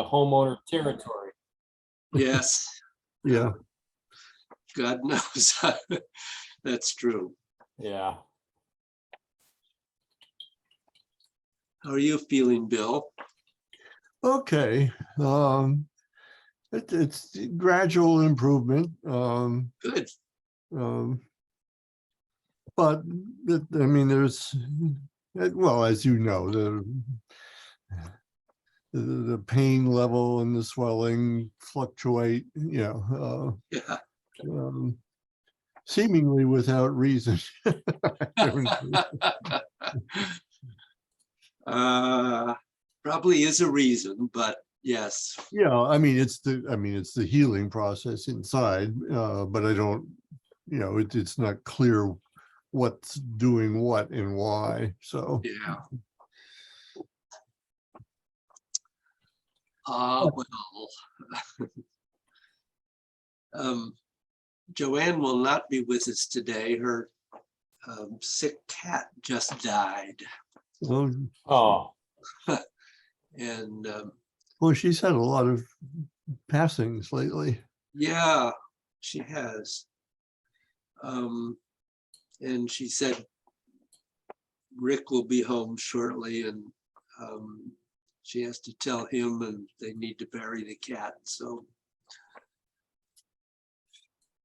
homeowner territory. Yes, Yeah. God knows. That's true. Yeah. How are you feeling, Bill? Okay. It's gradual improvement. Good. But I mean, there's, well, as you know, the pain level and the swelling fluctuate, Yeah. seemingly without reason. Probably is a reason, but yes. Yeah, I mean, it's the healing process inside, but I don't, it's not clear what's doing what and why. So Yeah. Well, Joanne will not be with us today. Her sick cat just died. Oh, And well, she's had a lot of passings lately. yeah, she has. And she said Rick will be home shortly, and she has to tell him, and they need to bury the cat. So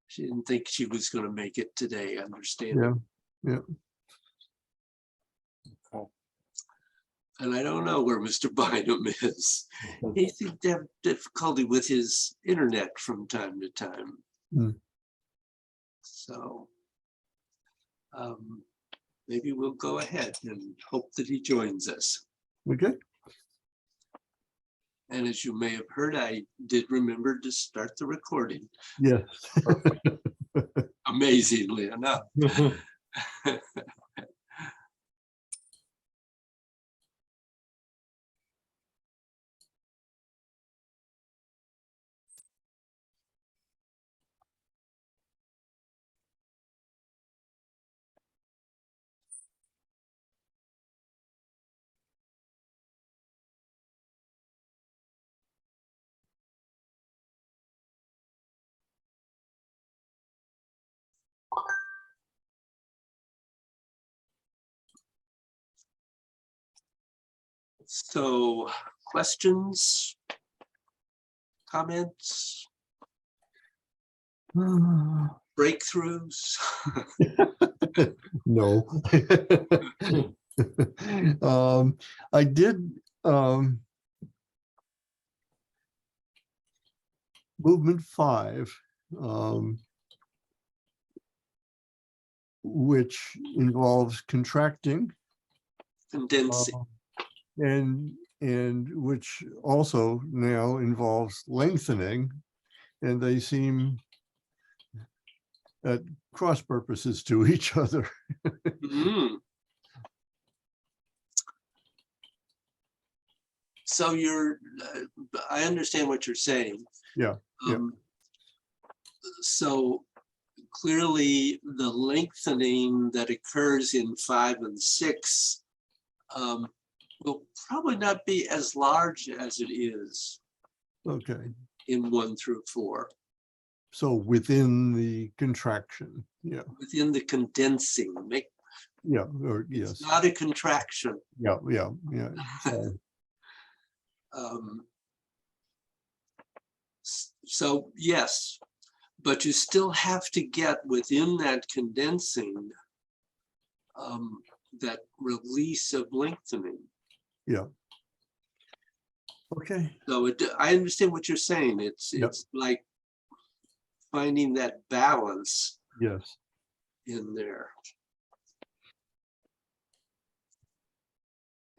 she didn't think she was going to make it today, understand? Yeah. okay. And I don't know where Mr. Bynum is. He seems to have difficulty with his internet from time to time. Hmm. So maybe we'll go ahead and hope that he joins us. Okay. And as you may have heard, I did remember to start the recording, Yes. amazingly enough. So questions, comments, breakthroughs? No. I did movement 5, which involves contracting, Condensing. and which also now involves lengthening, and they seem at cross purposes to each other. Mhm. So I understand what you're saying. Yeah. So clearly the lengthening that occurs in 5 and 6 will probably not be as large as it is Okay. in 1 through 4. So within the contraction, Within the condensing, or yes, it's not a contraction. yeah. So yes, but you still have to get within that condensing, that release of lengthening. Yeah. Okay. So I understand what you're saying. It's like finding that balance Yes. in there.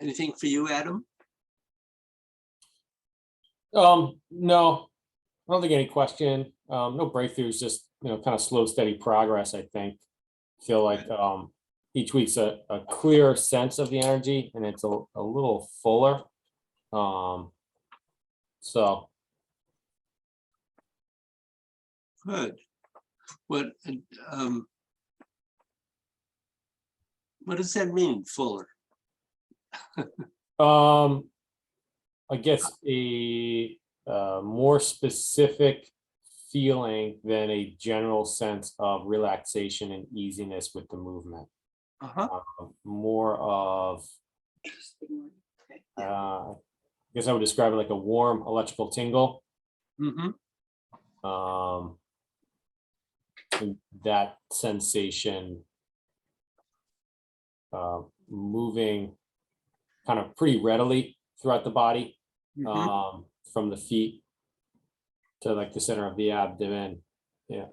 Anything for you, Adam? No, I don't think any question. No breakthroughs, just kind of slow, steady progress, I think. Feel like each week's a clear sense of the energy, and it's a little fuller. So Good. What does that mean, fuller? I guess a more specific feeling than a general sense of relaxation and easiness with the movement. Uh-huh. More of, I guess I would describe it like a warm electrical tingle. Mm-hmm. And that sensation moving kind of pretty readily throughout the body, Mm-hmm. from the feet to like the center of the abdomen,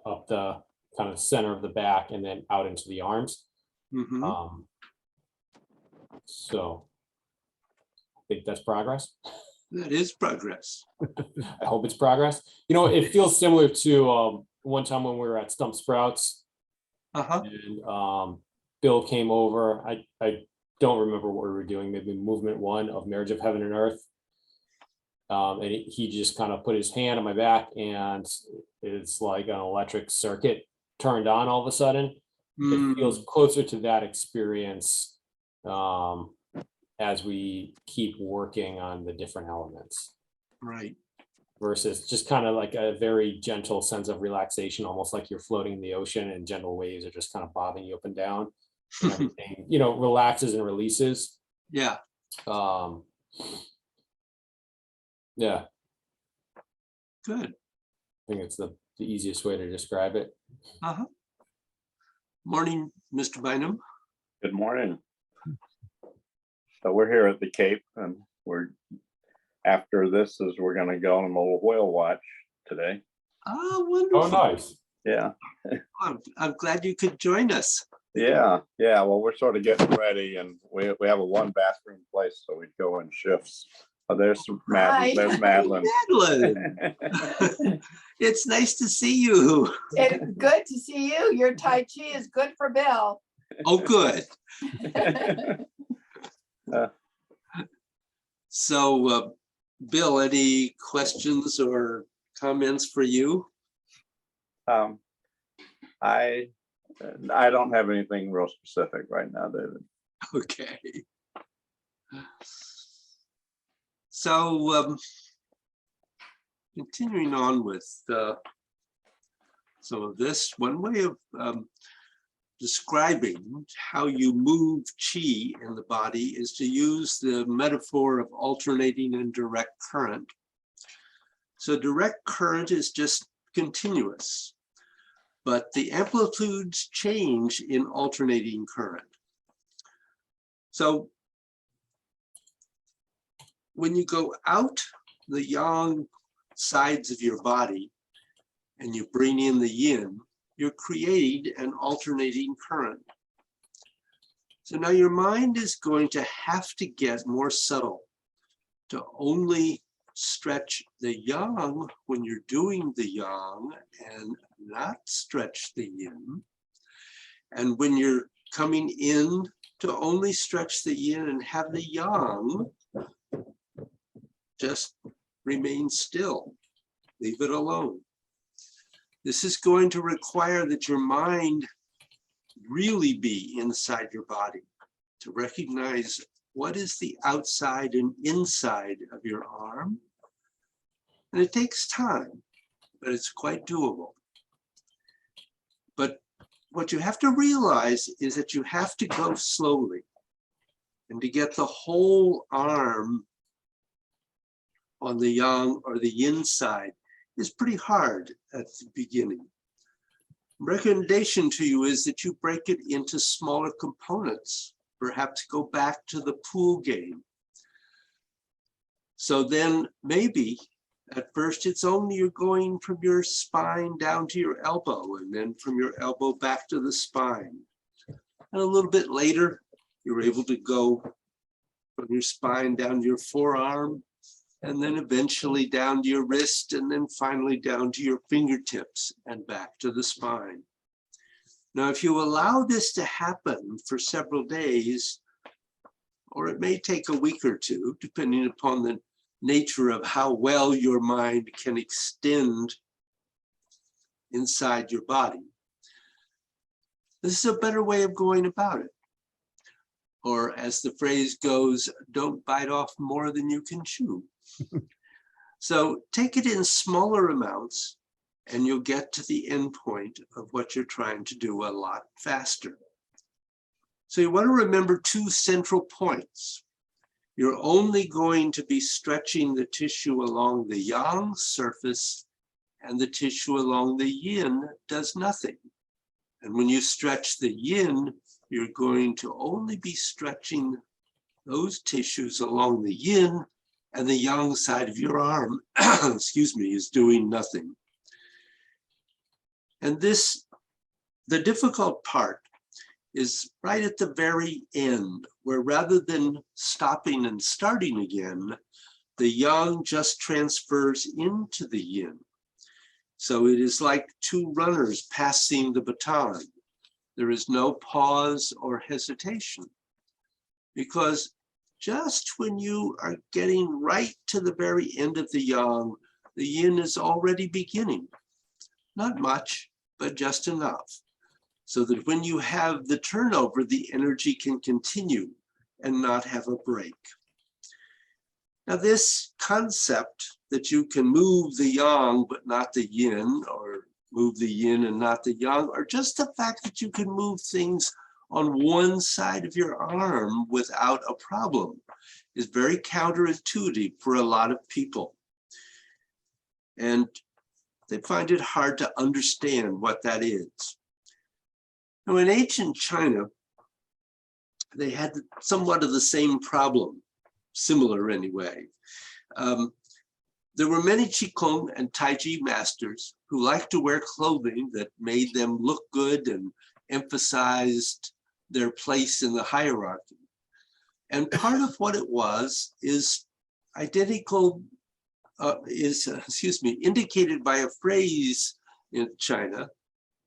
up the kind of center of the back, and then out into the arms. Mm-hmm. So I think that's progress. That is progress. I hope it's progress. It feels similar to one time when we were at Stump Sprouts, Uh-huh. and Bill came over. I don't remember what we were doing, maybe movement 1 of Marriage of Heaven and Earth. And he just kind of put his hand on my back, and it's like an electric circuit turned on all of a sudden. It feels closer to that experience as we keep working on the different elements, Right. versus just kind of like a very gentle sense of relaxation, almost like you're floating in the ocean and gentle waves are just kind of bobbing you up and down, and everything, relaxes and releases. Yeah. Yeah, Good. I think it's the easiest way to describe it. Uh-huh. Morning, Mr. Bynum. Good morning. So we're here at the Cape, and after this we're going to go on a little whale watch today. Oh, wonderful. Oh, nice. Yeah. I'm glad you could join us. Yeah. Well, we're sort of getting ready, and we have a 1-bathroom place, so we'd go in shifts. Oh, there's Hi. There's Madeline. Madeline, it's nice to see you. It's good to see you. Your Tai Chi is good for Bill. Oh, good. So, Bill, any questions or comments for you? I don't have anything real specific right now, David. Okay. So, continuing on with some of this, one way of describing how you move chi in the body is to use the metaphor of alternating and direct current. So direct current is just continuous, but the amplitudes change in alternating current. So when you go out the yang sides of your body and you bring in the yin, you're creating an alternating current. So now your mind is going to have to get more subtle to only stretch the yang when you're doing the yang and not stretch the yin. And when you're coming in, to only stretch the yin and have the yang just remain still, leave it alone. This is going to require that your mind really be inside your body to recognize what is the outside and inside of your arm. And it takes time, but it's quite doable. But what you have to realize is that you have to go slowly, and to get the whole arm on the yang or the yin side is pretty hard at the beginning. Recommendation to you is that you break it into smaller components, perhaps go back to the pool game. So then maybe at first it's only you're going from your spine down to your elbow, and then from your elbow back to the spine. And a little bit later, you're able to go from your spine down to your forearm, and then eventually down to your wrist, and then finally down to your fingertips and back to the spine. Now, if you allow this to happen for several days, or it may take a week or two, depending upon the nature of how well your mind can extend inside your body, this is a better way of going about it. Or as the phrase goes, don't bite off more than you can chew. So take it in smaller amounts and you'll get to the end point of what you're trying to do a lot faster. So you want to remember two central points. You're only going to be stretching the tissue along the yang surface, and the tissue along the yin does nothing. And when you stretch the yin, you're going to only be stretching those tissues along the yin, and the yang side of your arm, excuse me, is doing nothing. And this, the difficult part is right at the very end, where rather than stopping and starting again, the yang just transfers into the yin. So it is like two runners passing the baton. There is no pause or hesitation, because just when you are getting right to the very end of the yang, the yin is already beginning. Not much, but just enough, so that when you have the turnover, the energy can continue and not have a break. Now, this concept that you can move the yang but not the yin, or move the yin and not the yang, or just the fact that you can move things on one side of your arm without a problem, is very counterintuitive for a lot of people. And they find it hard to understand what that is. Now, in ancient China, they had somewhat of the same problem, similar anyway. There were many Qigong and Tai Chi masters who liked to wear clothing that made them look good and emphasized their place in the hierarchy. And part of what it was is indicated by a phrase in China,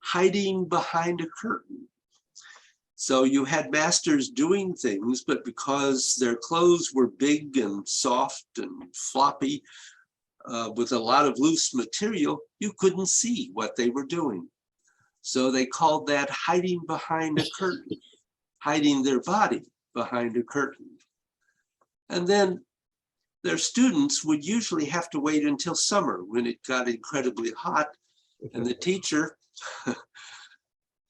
hiding behind a curtain. So you had masters doing things, but because their clothes were big and soft and floppy, with a lot of loose material, you couldn't see what they were doing. So they called that hiding behind a curtain, hiding their body behind a curtain. And then their students would usually have to wait until summer when it got incredibly hot, and the teacher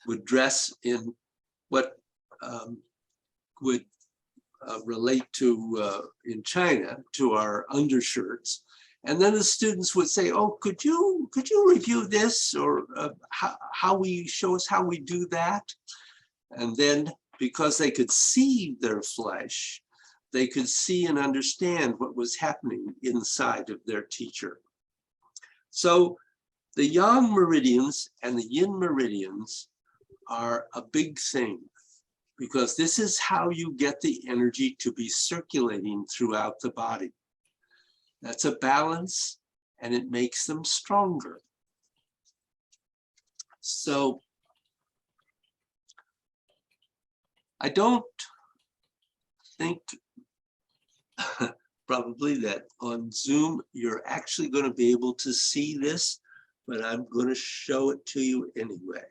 would dress in what would relate to, in China, to our undershirts. And then the students would say, oh, could you review this, or show us how we do that? And then, because they could see their flesh, they could see and understand what was happening inside of their teacher. So the yang meridians and the yin meridians are a big thing, because this is how you get the energy to be circulating throughout the body. That's a balance, and it makes them stronger. So I don't think probably that on Zoom you're actually going to be able to see this, but I'm going to show it to you anyway.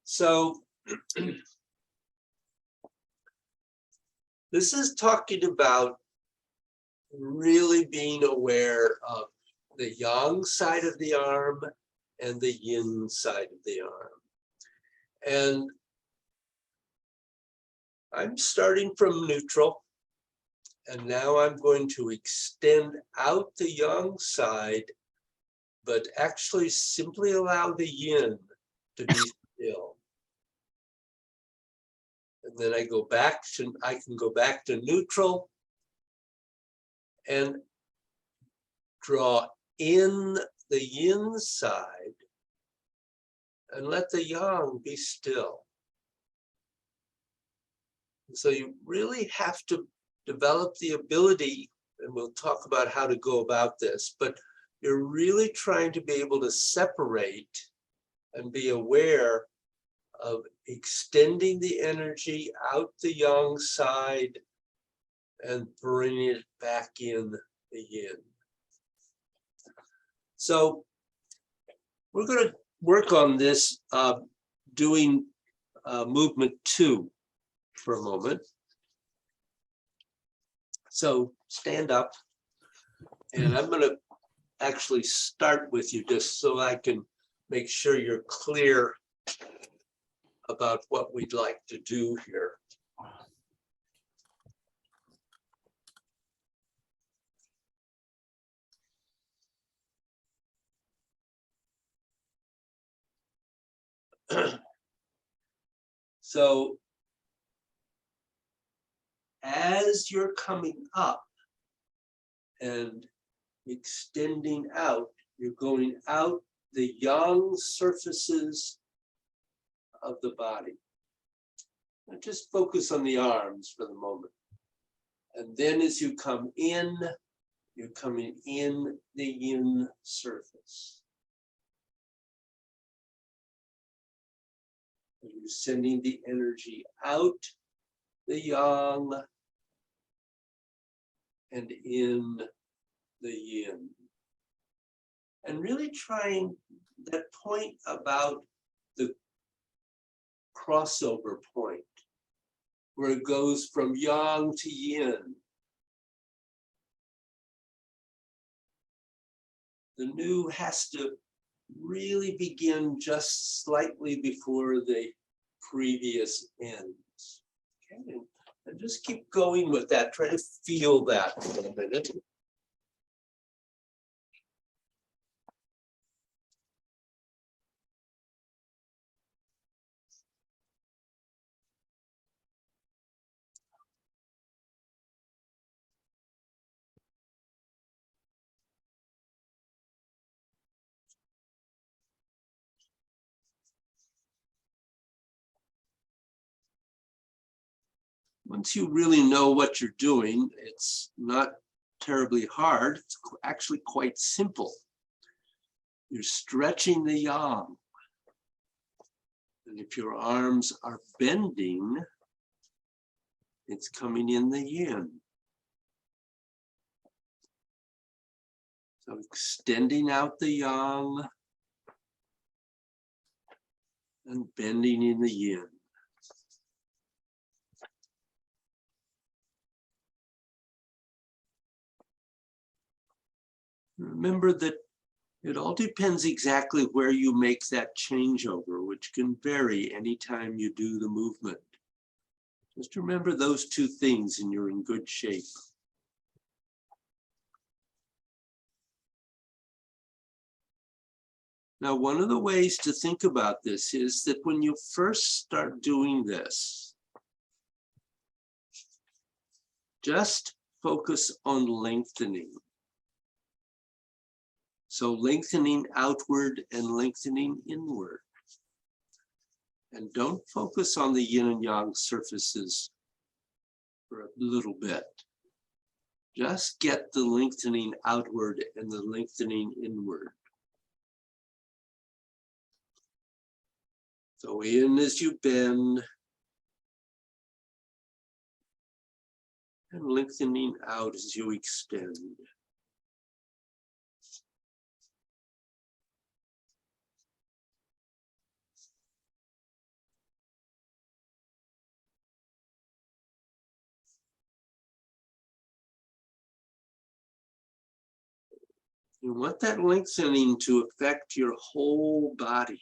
So this is talking about really being aware of the yang side of the arm and the yin side of the arm. And I'm starting from neutral, and now I'm going to extend out the yang side, but actually simply allow the yin to be still. And then I can go back to neutral and draw in the yin side and let the yang be still. So you really have to develop the ability, and we'll talk about how to go about this, but you're really trying to be able to separate and be aware of extending the energy out the yang side and bringing it back in the yin. So we're going to work on this, doing movement 2 for a moment. So stand up, and I'm going to actually start with you just so I can make sure you're clear about what we'd like to do here. So as you're coming up and extending out, you're going out the yang surfaces of the body. And just focus on the arms for the moment. And then as you come in, you're coming in the yin surface. And you're sending the energy out the yang and in the yin. And really trying that point about the crossover point, where it goes from yang to yin. The new has to really begin just slightly before the previous ends. Okay, and just keep going with that. Try to feel that for a minute. Once you really know what you're doing, it's not terribly hard. It's actually quite simple. You're stretching the yang. And if your arms are bending, it's coming in the yin. So extending out the yang and bending in the yin. Remember that it all depends exactly where you make that changeover, which can vary anytime you do the movement. Just remember those two things and you're in good shape. Now, one of the ways to think about this is that when you first start doing this, just focus on lengthening. So lengthening outward and lengthening inward. And don't focus on the yin and yang surfaces for a little bit. Just get the lengthening outward and the lengthening inward. So in as you bend, and lengthening out as you extend. You want that lengthening to affect your whole body,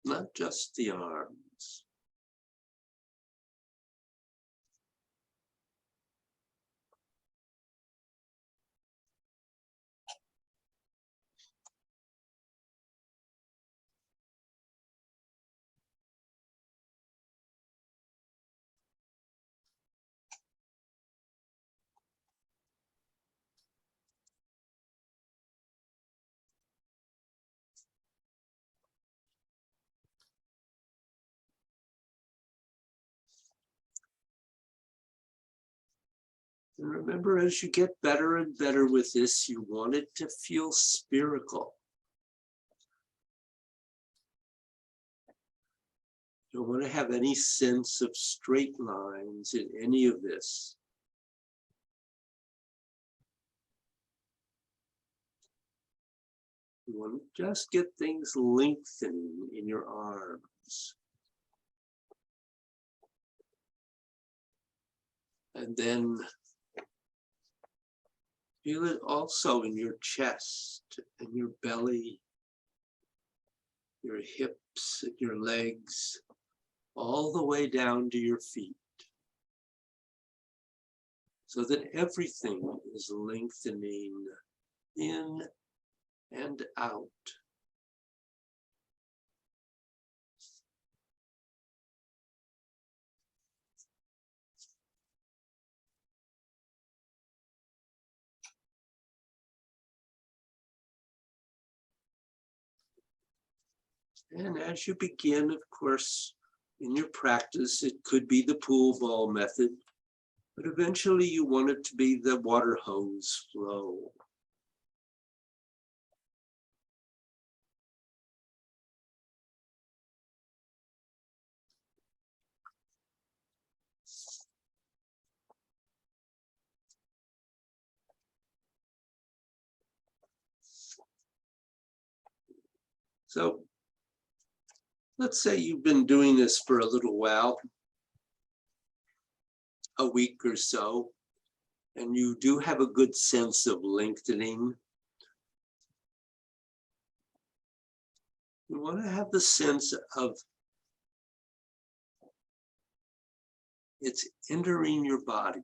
not just the arms. And remember, as you get better and better with this, you want it to feel spherical. You don't want to have any sense of straight lines in any of this. You want to just get things lengthening in your arms. And then feel it also in your chest and your belly, your hips, and your legs, all the way down to your feet. So that everything is lengthening in and out. And as you begin, of course, in your practice, it could be the pool ball method, but eventually you want it to be the water hose flow. So let's say you've been doing this for a little while, a week or so, and you do have a good sense of lengthening. You want to have the sense of it's entering your body,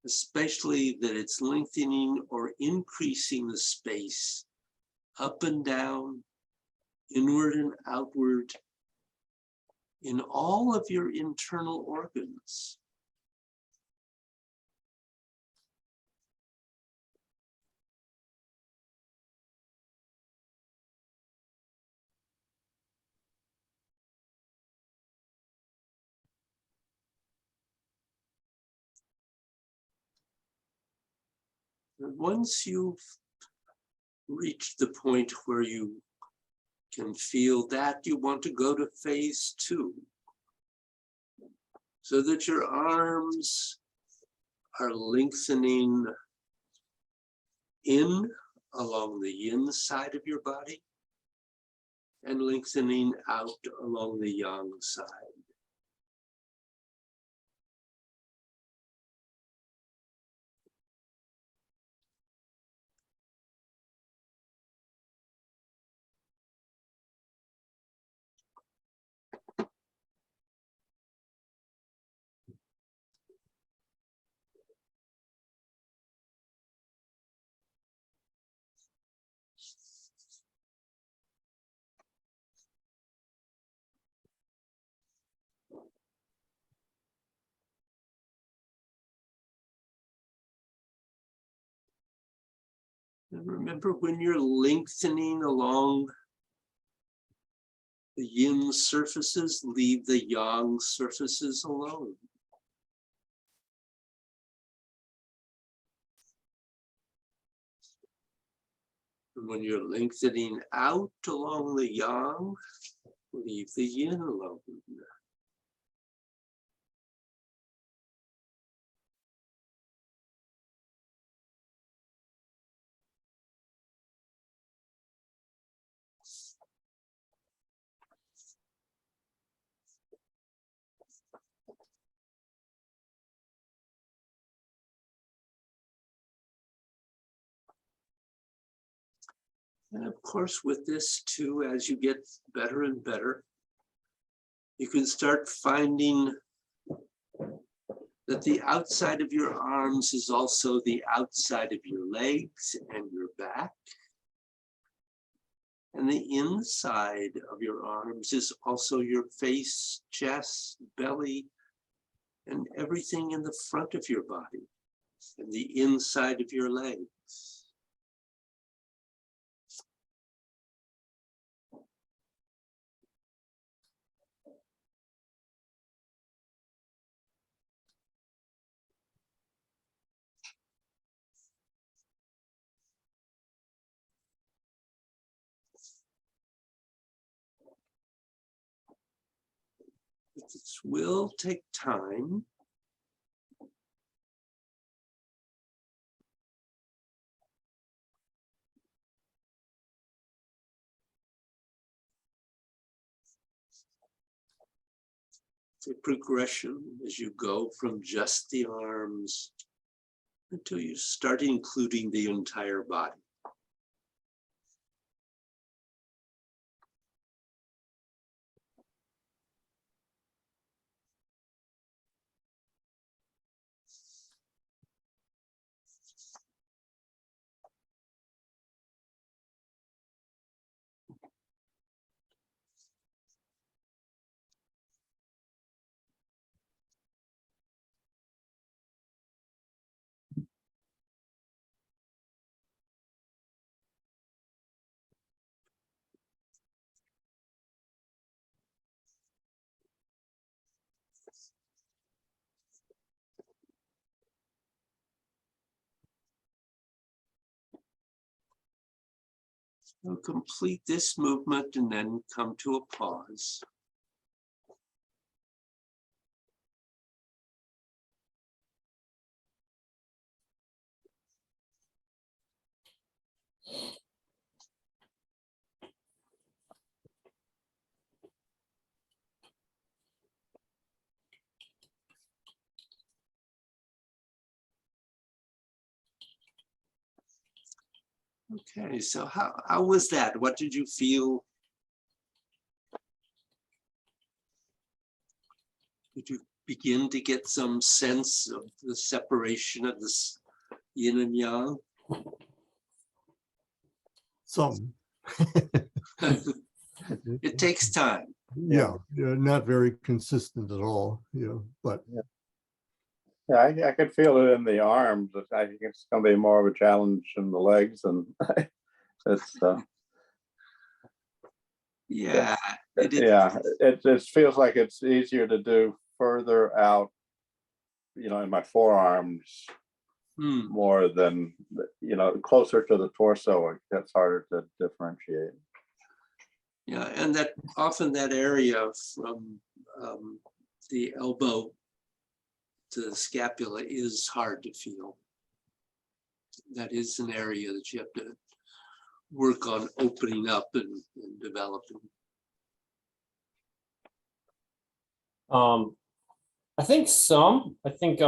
especially that it's lengthening or increasing the space up and down, inward and outward, in all of your internal organs. And once you've reached the point where you can feel that, you want to go to phase 2, so that your arms are lengthening in along the inside of your body and lengthening out along the yang side. And remember, when you're lengthening along the yin surfaces, leave the yang surfaces alone. And when you're lengthening out along the yang, leave the yin alone. And of course, with this too, as you get better and better, you can start finding that the outside of your arms is also the outside of your legs and your back. And the inside of your arms is also your face, chest, belly, and everything in the front of your body, and the inside of your legs. This will take time. a progression as you go from just the arms until you start including the entire body. So complete this movement and then come to a pause. Okay, so how was that? What did you feel? Did you begin to get some sense of the separation of this yin and yang? Some. It takes time. Yeah, not very consistent at all, but Yeah, I could feel it in the arms. I think it's gonna be more of a challenge in the legs, and it's Yeah, it is. yeah, it feels like it's easier to do further out, in my forearms more than, closer to the torso. It gets harder to differentiate. Yeah, and that often that area from the elbow to the scapula is hard to feel. That is an area that you have to work on opening up and developing. I think some. I think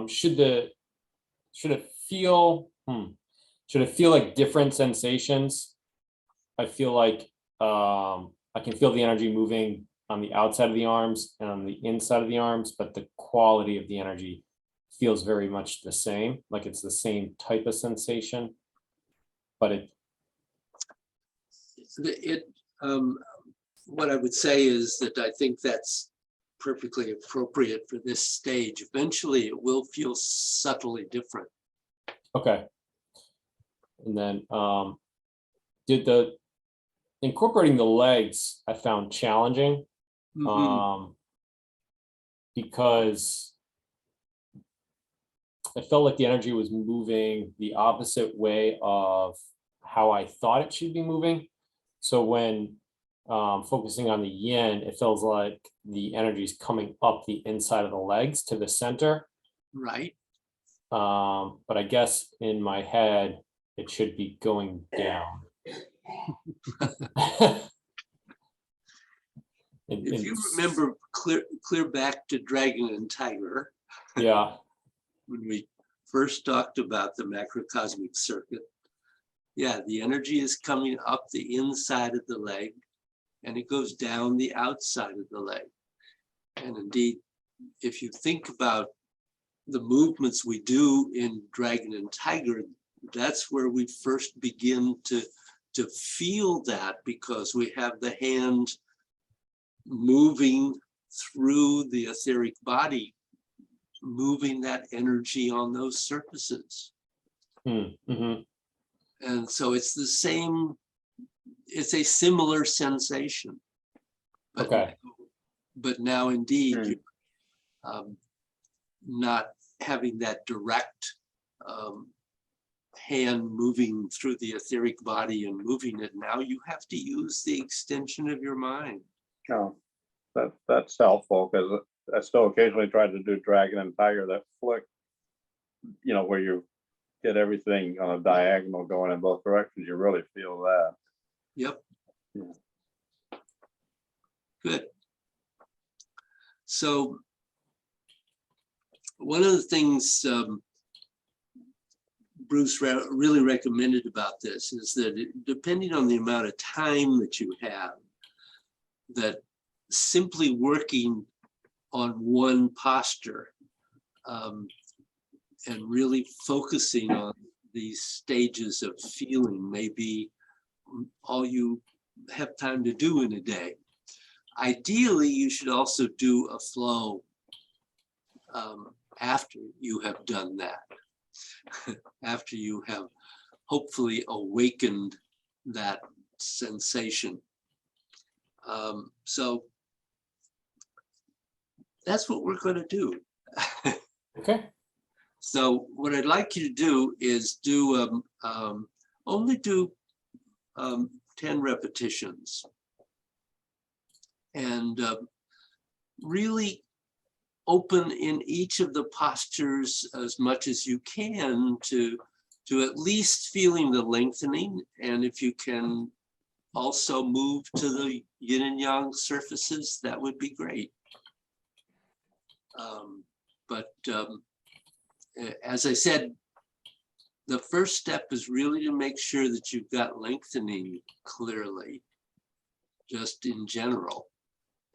should it feel like different sensations? I feel like I can feel the energy moving on the outside of the arms and on the inside of the arms, but the quality of the energy feels very much the same, like it's the same type of sensation, but What I would say is that I think that's perfectly appropriate for this stage. Eventually, it will feel subtly different. okay. And then did the incorporating the legs I found challenging because I felt like the energy was moving the opposite way of how I thought it should be moving. So when focusing on the yin, it feels like the energy is coming up the inside of the legs to the center. Right. But I guess in my head, it should be going down. If you remember clear back to Dragon and Tiger, yeah, when we first talked about the macrocosmic circuit, yeah, the energy is coming up the inside of the leg and it goes down the outside of the leg. And indeed, if you think about the movements we do in Dragon and Tiger, that's where we first begin to feel that, because we have the hand moving through the etheric body, moving that energy on those surfaces. mm-hmm. And so it's the same, it's a similar sensation. But, Okay. But now indeed, you're not having that direct hand moving through the etheric body and moving it. Now you have to use the extension of your mind. No, that's helpful, because I still occasionally try to do Dragon and Tiger, that flick, where you get everything on a diagonal going in both directions. You really feel that. Yep. Yeah. Good. So one of the things Bruce really recommended about this is that depending on the amount of time that you have, that simply working on one posture and really focusing on these stages of feeling may be all you have time to do in a day. Ideally, you should also do a flow after you have done that, after you have hopefully awakened that sensation. So that's what we're going to do. Okay, So what I'd like you to do is do only do 10 repetitions and really open in each of the postures as much as you can to at least feeling the lengthening. And if you can also move to the yin and yang surfaces, that would be great. As I said, the first step is really to make sure that you've got lengthening clearly, just in general,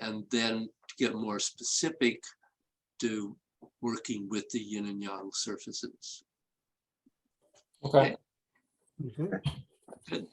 and then to get more specific to working with the yin and yang surfaces. okay. Okay. Good.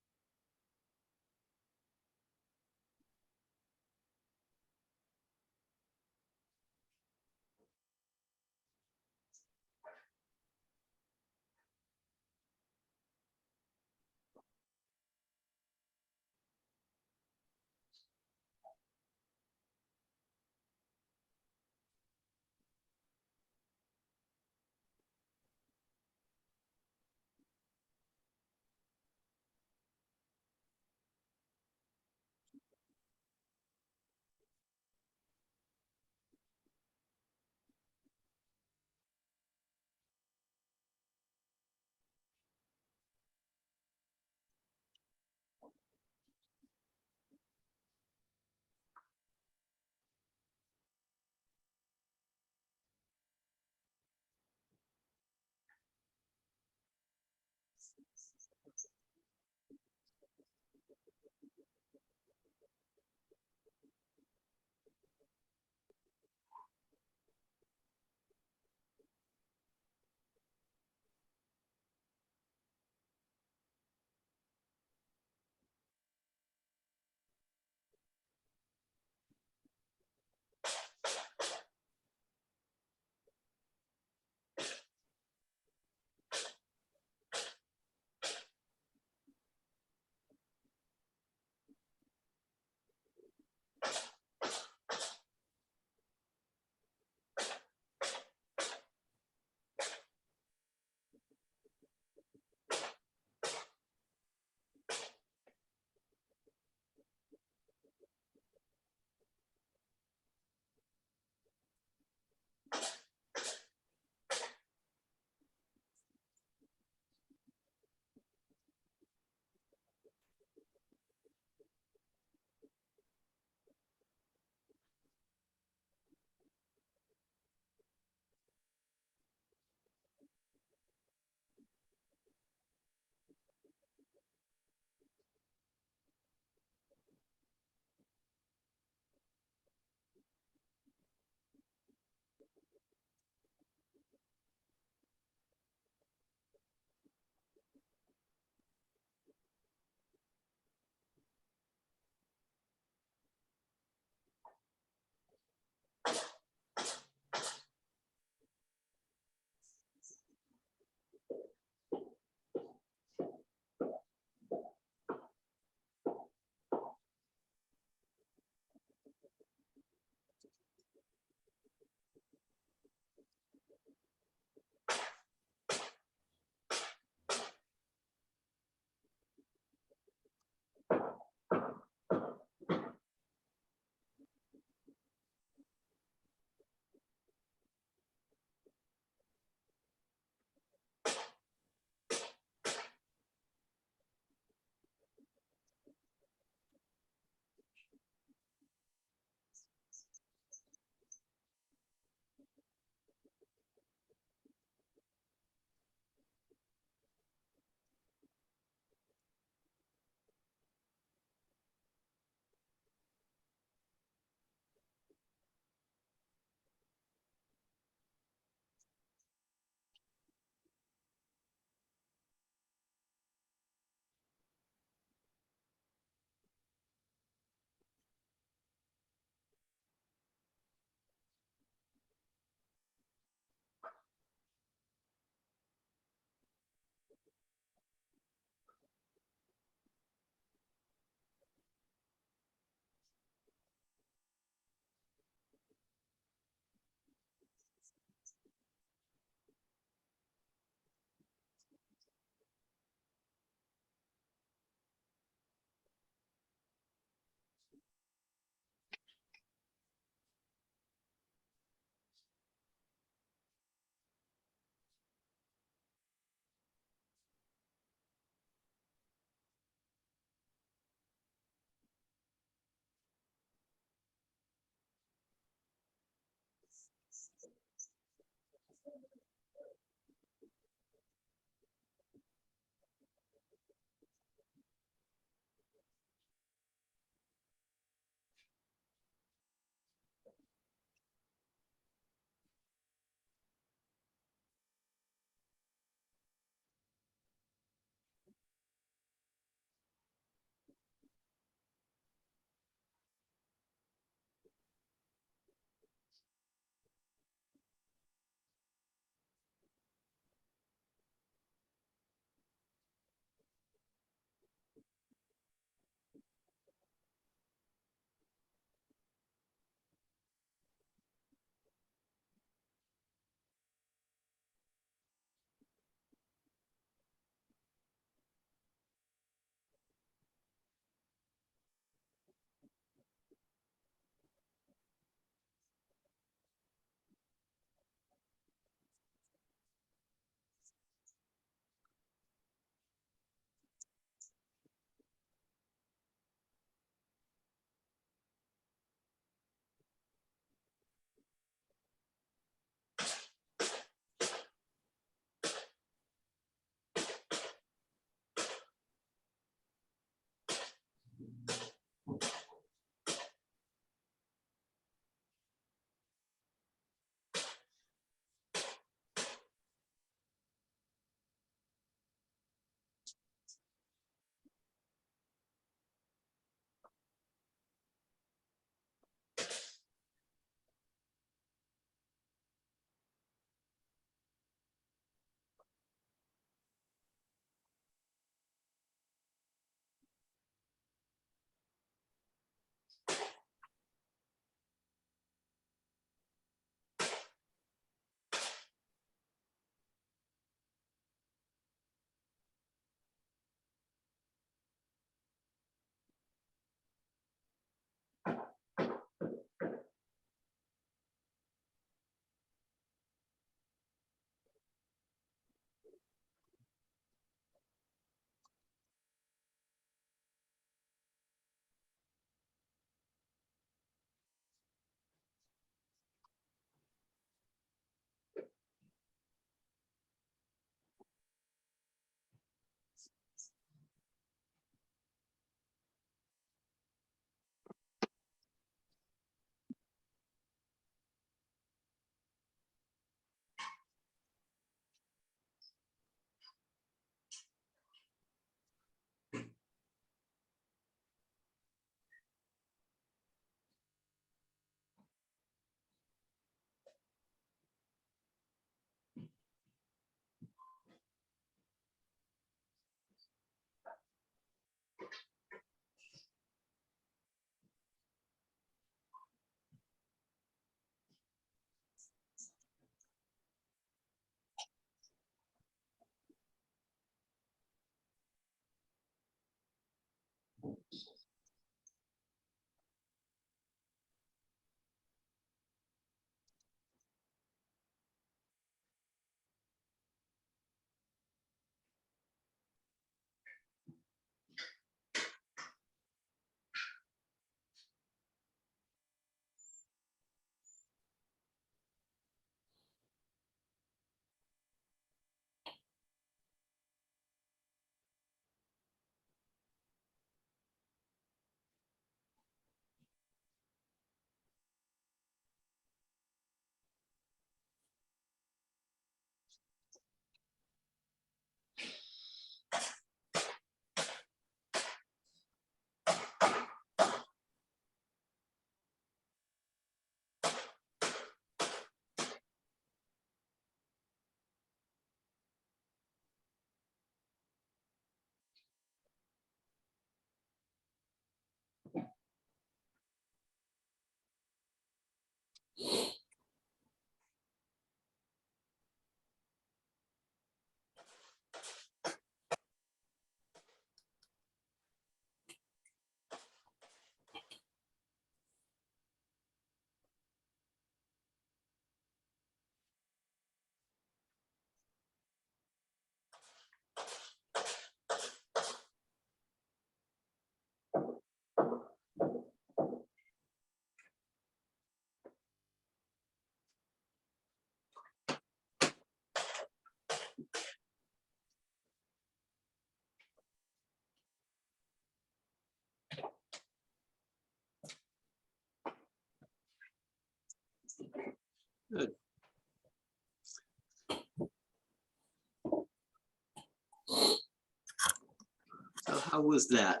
How was that?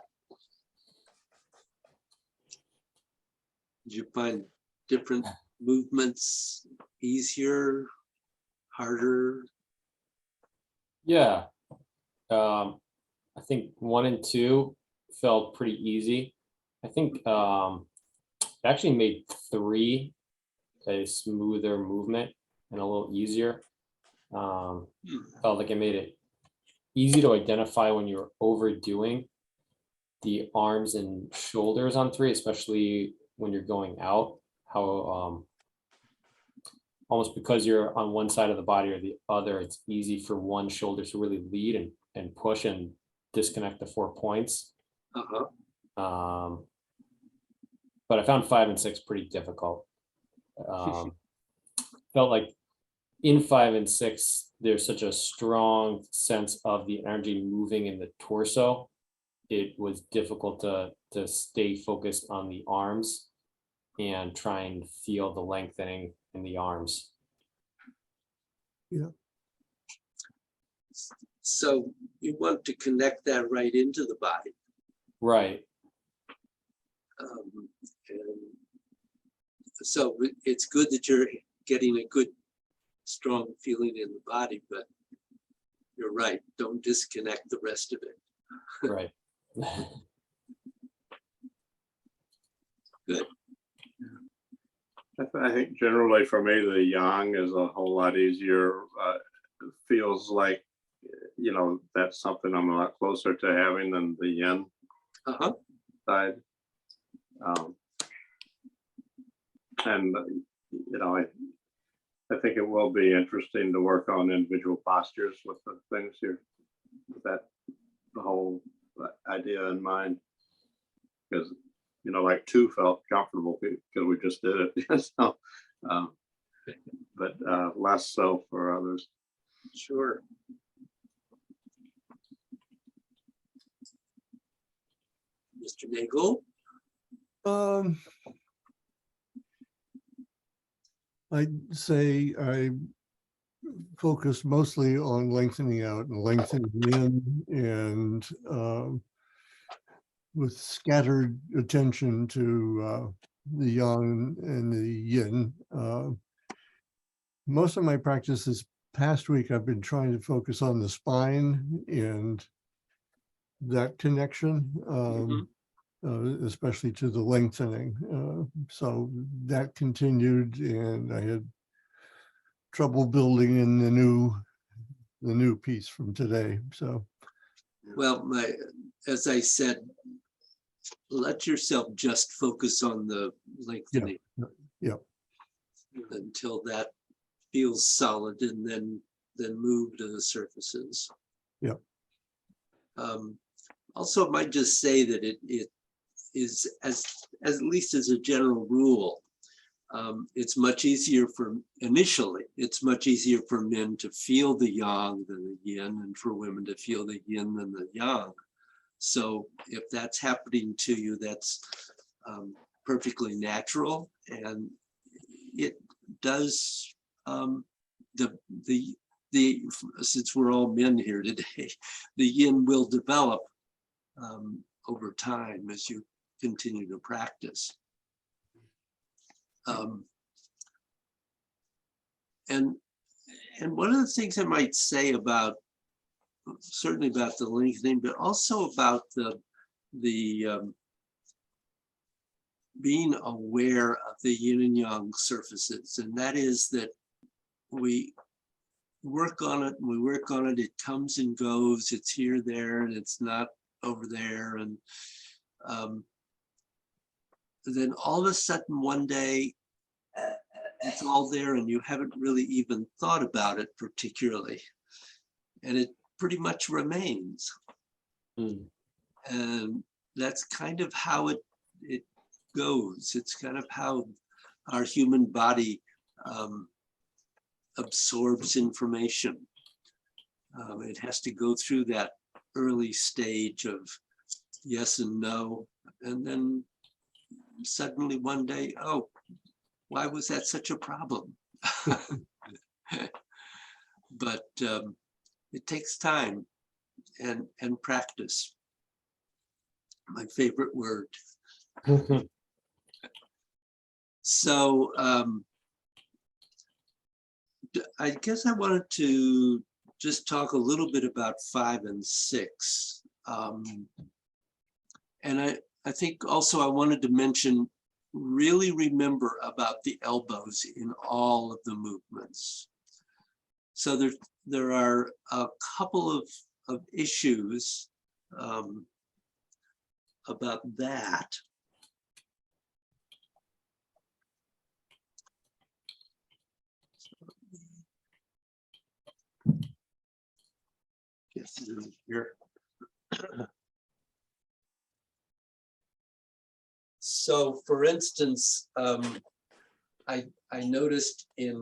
Did you find different movements easier, harder? Yeah. I think 1 and 2 felt pretty easy. I think it actually made 3 a smoother movement and a little easier. Felt like it made it easy to identify when you're overdoing the arms and shoulders on 3, especially when you're going out, how almost because you're on one side of the body or the other, it's easy for one shoulder to really lead and push and disconnect the 4 points. Uh-huh. But I found 5 and 6 pretty difficult. Felt like in 5 and 6, there's such a strong sense of the energy moving in the torso. It was difficult to stay focused on the arms and try and feel the lengthening in the arms. So you want to connect that right into the body. Right. And so it's good that you're getting a good, strong feeling in the body, but you're right, don't disconnect the rest of it. Right. Good. I think generally for me, the yang is a whole lot easier. It feels like, you know, that's something I'm a lot closer to having than the yin Uh-huh. side. And, you know, I think it will be interesting to work on individual postures with the things here, with that, the whole idea in mind. Because, you know, like 2 felt comfortable because we just did it. So, but less so for others. Sure. Mr. Nagel? I'd say I focus mostly on lengthening out and lengthening in, and with scattered attention to the yang and the yin. Most of my practice this past week, I've been trying to focus on the spine and that connection. Especially to the lengthening. So that continued, and I had trouble building in the new piece from today. So, Well, as I said, let yourself just focus on the lengthening. yeah. Until that feels solid, and then move to the surfaces. Yeah. Also, I might just say that it is, as at least as a general rule, it's much easier initially, it's much easier for men to feel the yang than the yin, and for women to feel the yin than the yang. So if that's happening to you, that's perfectly natural, and it does since we're all men here today, the yin will develop over time as you continue to practice. And one of the things I might say about, certainly about the lengthening, but also about the being aware of the yin and yang surfaces, and that is that we work on it, it comes and goes, it's here, there, and it's not over there, and then all of a sudden one day it's all there and you haven't really even thought about it particularly, and it pretty much remains. And that's kind of how it goes. It's kind of how our human body absorbs information. It has to go through that early stage of yes and no, and then suddenly one day, oh, why was that such a problem? But it takes time and practice. My favorite word. So I guess I wanted to just talk a little bit about 5 and 6. And I think also I wanted to mention, really remember about the elbows in all of the movements. So there are a couple of issues about that. Yes, here. So, for instance, I noticed in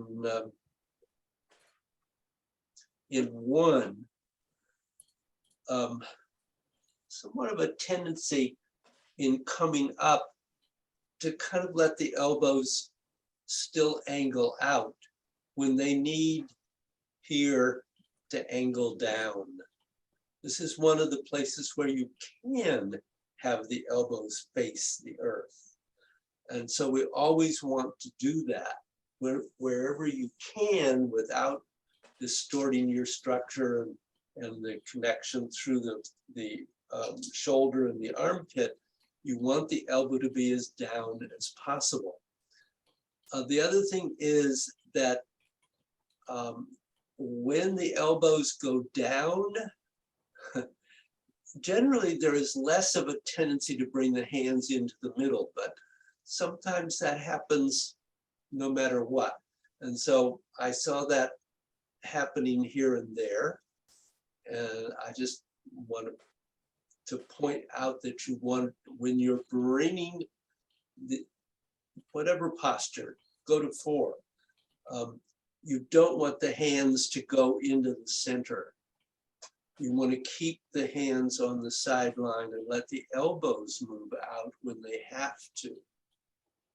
1, somewhat of a tendency in coming up to kind of let the elbows still angle out when they need here to angle down. This is one of the places where you can have the elbows face the earth. And so we always want to do that wherever you can without distorting your structure and the connection through the shoulder and the armpit. You want the elbow to be as down as possible. The other thing is that when the elbows go down, generally there is less of a tendency to bring the hands into the middle, but sometimes that happens no matter what. And so I saw that happening here and there. And I just wanted to point out that you want, when you're bringing the whatever posture, go to 4. You don't want the hands to go into the center. You want to keep the hands on the sideline and let the elbows move out when they have to,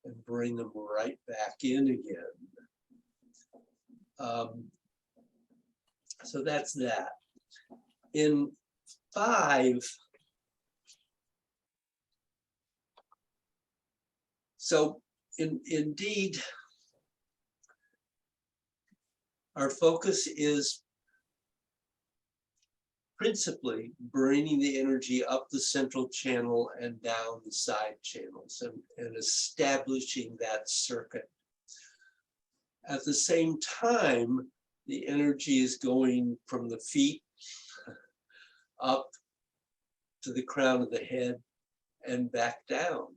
and bring them right back in again. So that's that. In 5, so indeed, our focus is principally bringing the energy up the central channel and down the side channels and establishing that circuit. At the same time, the energy is going from the feet up to the crown of the head and back down.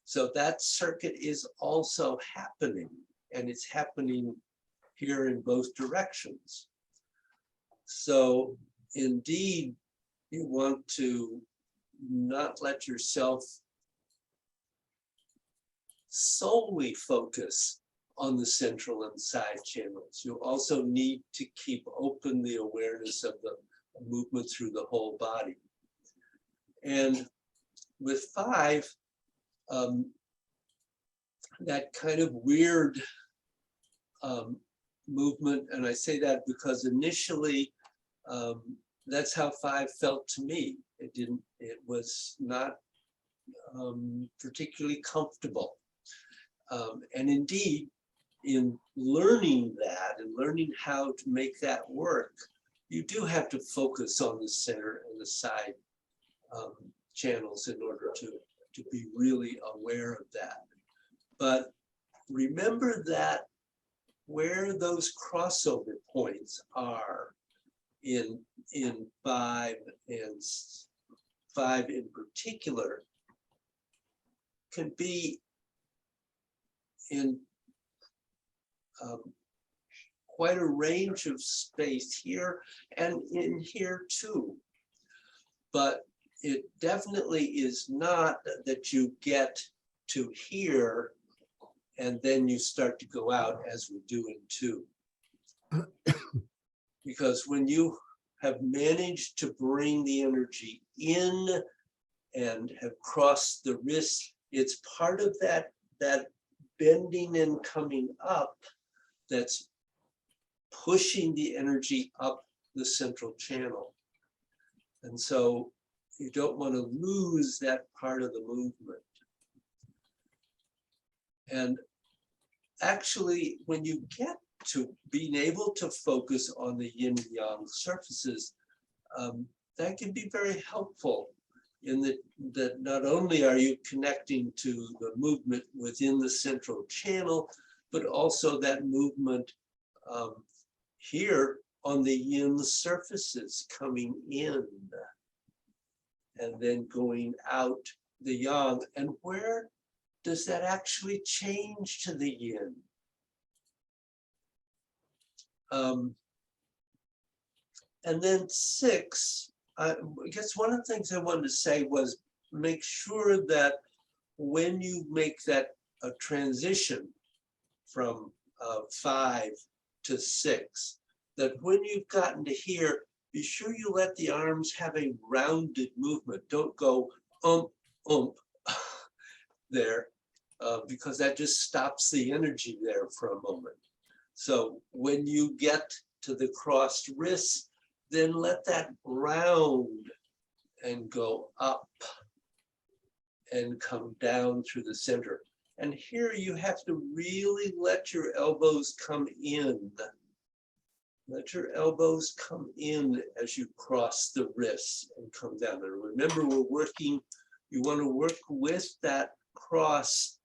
So that circuit is also happening, and it's happening here in both directions. So indeed, you want to not let yourself solely focus on the central and side channels. You also need to keep open the awareness of the movement through the whole body. And with 5, that kind of weird movement, and I say that because initially that's how 5 felt to me. It was not particularly comfortable. And indeed, in learning that and learning how to make that work, you do have to focus on the center and the side channels in order to be really aware of that. But remember that where those crossover points are in 5, and 5 in particular, can be in quite a range of space here and in here too. But it definitely is not that you get to here and then you start to go out as we do in 2. Because when you have managed to bring the energy in and have crossed the wrist, it's part of that bending and coming up that's pushing the energy up the central channel. And so you don't want to lose that part of the movement. And actually, when you get to being able to focus on the yin and yang surfaces, that can be very helpful in that not only are you connecting to the movement within the central channel, but also that movement here on the yin surfaces coming in and then going out the yang. And where does that actually change to the yin? And then 6, I guess one of the things I wanted to say was make sure that when you make that transition from 5 to 6, that when you've gotten to here, be sure you let the arms have a rounded movement. Don't go there, because that just stops the energy there for a moment. So when you get to the crossed wrists, then let that round and go up and come down through the center. And here you have to really let your elbows come in. Let your elbows come in as you cross the wrists and come down. And remember, we're working, you want to work with that cross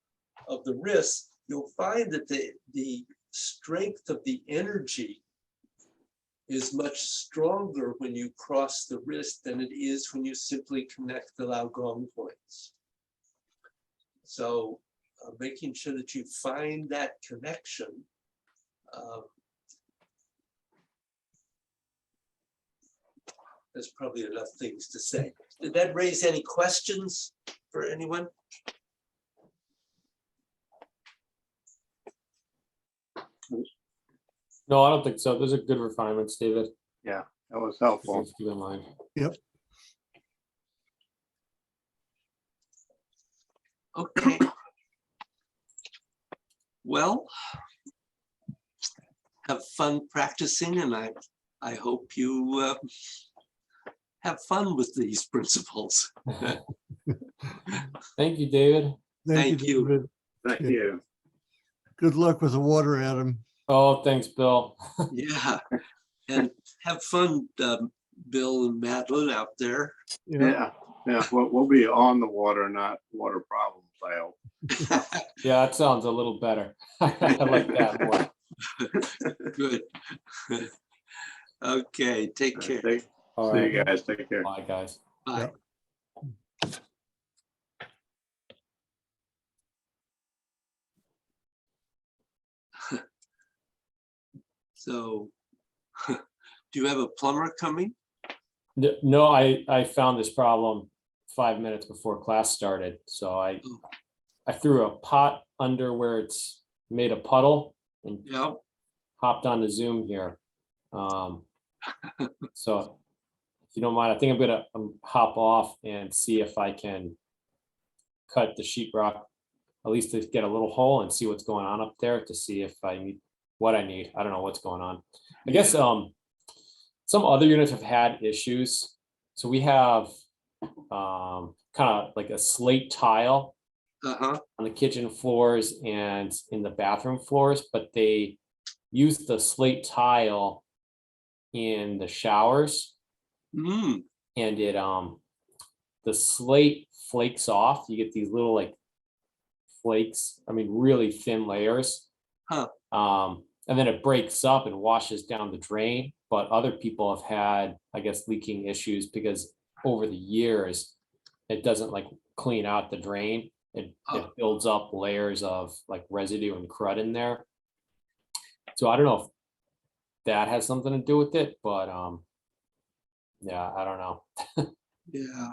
of the wrist. You'll find that the strength of the energy is much stronger when you cross the wrist than it is when you simply connect the Laogong points. So making sure that you find that connection. There's probably enough things to say. Did that raise any questions for anyone? No, I don't think so. Those are good refinements, David. Yeah, that was helpful. Things to keep in mind. Okay. Well, have fun practicing, and I hope you have fun with these principles. Thank you, David. Thank you. David. Thank Yeah. you. Good luck with the water, Adam. Oh, thanks, Bill. Yeah, and have fun, Bill and Madeline out there. Yeah, we'll be on the water, not water problems, I hope. Yeah, that sounds a little better. I like that more. Good. Okay, take care. All See right. you guys, take care. Bye, guys. Bye. So, do you have a plumber coming? No, I found this problem 5 minutes before class started. So I threw a pot under where it's made a puddle and Yeah. hopped on the Zoom here. So if you don't mind, I think I'm gonna hop off and see if I can cut the sheetrock, at least to get a little hole and see what's going on up there to see if I need what I need. I don't know what's going on. I guess some other units have had issues. So we have kind of like a slate tile Uh-huh. on the kitchen floors and in the bathroom floors, but they use the slate tile in the showers, Mm. and it the slate flakes off. You get these little like flakes, I mean really thin layers. Huh. And then it breaks up and washes down the drain. But other people have had, I guess, leaking issues because over the years it doesn't like clean out the drain. It builds up layers of like residue and crud in there. So I don't know if that has something to do with it, but yeah, I don't know. Yeah.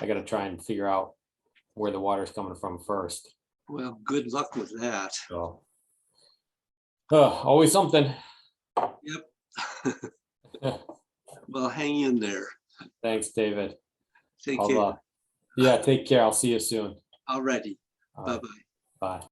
I got to try and figure out where the water's coming from first. Well, good luck with that. So always something. Yep. Well, hang in there. Thanks, David. Take I'll, care. yeah, take care. I'll see you soon. Alrighty. All right, Bye-bye. bye.